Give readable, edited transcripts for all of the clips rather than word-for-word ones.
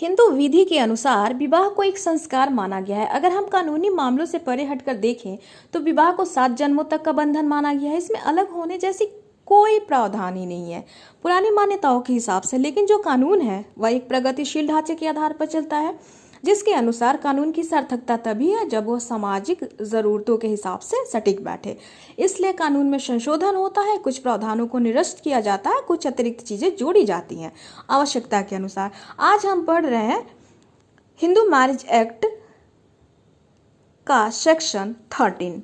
हिंदू विधि के अनुसार विवाह को एक संस्कार माना गया है। अगर हम कानूनी मामलों से परे हटकर देखें तो विवाह को 7 जन्मों तक का बंधन माना गया है। इसमें अलग होने जैसी कोई प्रावधान ही नहीं है पुरानी मान्यताओं के हिसाब से। लेकिन जो कानून है वह एक प्रगतिशील ढांचे के आधार पर चलता है, जिसके अनुसार कानून की सार्थकता तभी है जब वह सामाजिक जरूरतों के हिसाब से सटीक बैठे। इसलिए कानून में संशोधन होता है, कुछ प्रावधानों को निरस्त किया जाता है, कुछ अतिरिक्त चीजें जोड़ी जाती हैं आवश्यकता के अनुसार। आज हम पढ़ रहे हैं हिंदू मैरिज एक्ट का section 13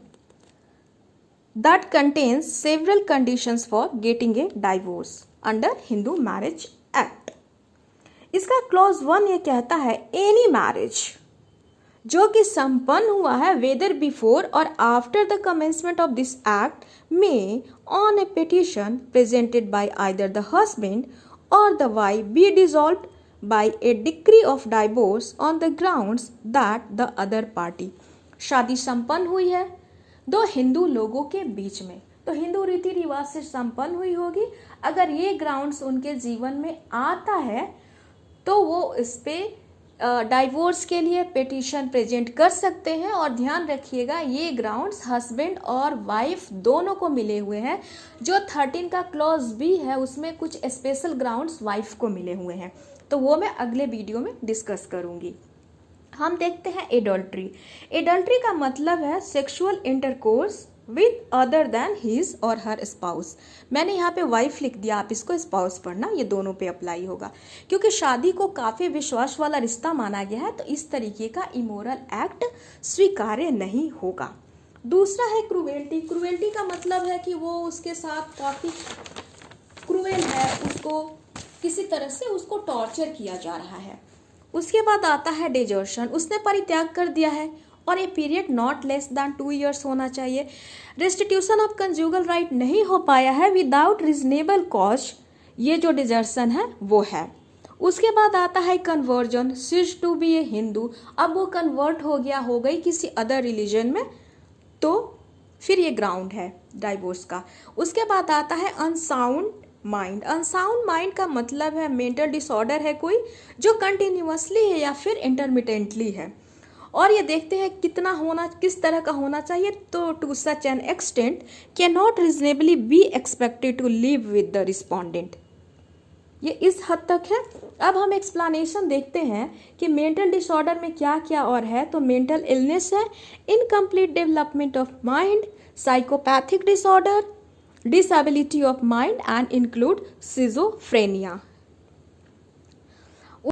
that contains several conditions for getting a divorce under Hindu Marriage Act। इसका क्लॉज 1 ये कहता है एनी मैरिज जो कि संपन्न हुआ है वेदर बिफोर और after the commencement of this act में on a petition presented by either the husband और the wife be dissolved by a decree of divorce on the grounds that the other party. शादी संपन्न हुई है दो हिंदू लोगों के बीच में, तो हिंदू रीति रिवाज से संपन्न हुई होगी। अगर ये ग्राउंड्स उनके जीवन में आता है तो वो इस पे डाइवोर्स के लिए पिटीशन प्रेजेंट कर सकते हैं। और ध्यान रखिएगा ये ग्राउंड्स हस्बैंड और वाइफ दोनों को मिले हुए हैं। जो 13 का क्लॉज बी है उसमें कुछ स्पेशल ग्राउंड्स वाइफ को मिले हुए हैं, तो वो मैं अगले वीडियो में डिस्कस करूंगी। हम देखते हैं एडल्ट्री। एडल्ट्री का मतलब है sexual intercourse with other than his और हर स्पाउस। मैंने यहाँ पे वाइफ लिख दिया, आप इसको स्पाउस पढ़ना, ये दोनों पे अप्लाई होगा। क्योंकि शादी को काफी विश्वास वाला रिश्ता माना गया है तो इस तरीके का इमोरल एक्ट स्वीकार्य नहीं होगा। दूसरा है क्रूएल्टी। क्रूएल्टी का मतलब है कि वो उसके साथ काफी क्रूएल है, उसको किसी तरह से उसको टॉर्चर किया जा रहा है। उसके बाद आता है डिजर्शन, उसने परित्याग कर दिया है और ये period not less than 2 years होना चाहिए। रेस्टिट्यूशन ऑफ कंजुगल राइट नहीं हो पाया है विदाउट रीजनेबल कॉज, ये जो डिजर्शन है वो है। उसके बाद आता है कन्वर्जन, सिज टू बी ए हिंदू, अब वो कन्वर्ट हो गई किसी अदर रिलीजन में, तो फिर ये ग्राउंड है डाइवोर्स का। उसके बाद आता है अनसाउंड माइंड। अनसाउंड माइंड का मतलब है मेंटल डिसऑर्डर है कोई जो कंटिन्यूअसली है या फिर इंटरमिटेंटली है। और ये देखते हैं किस तरह का होना चाहिए, तो to such an extent can not reasonably be expected to live with the respondent. ये इस हद तक है। अब हम एक्सप्लेनेशन देखते हैं कि मेंटल डिसऑर्डर में क्या क्या और है। तो मेंटल इलनेस है, incomplete development of mind, psychopathic disorder, disability of mind and include schizophrenia।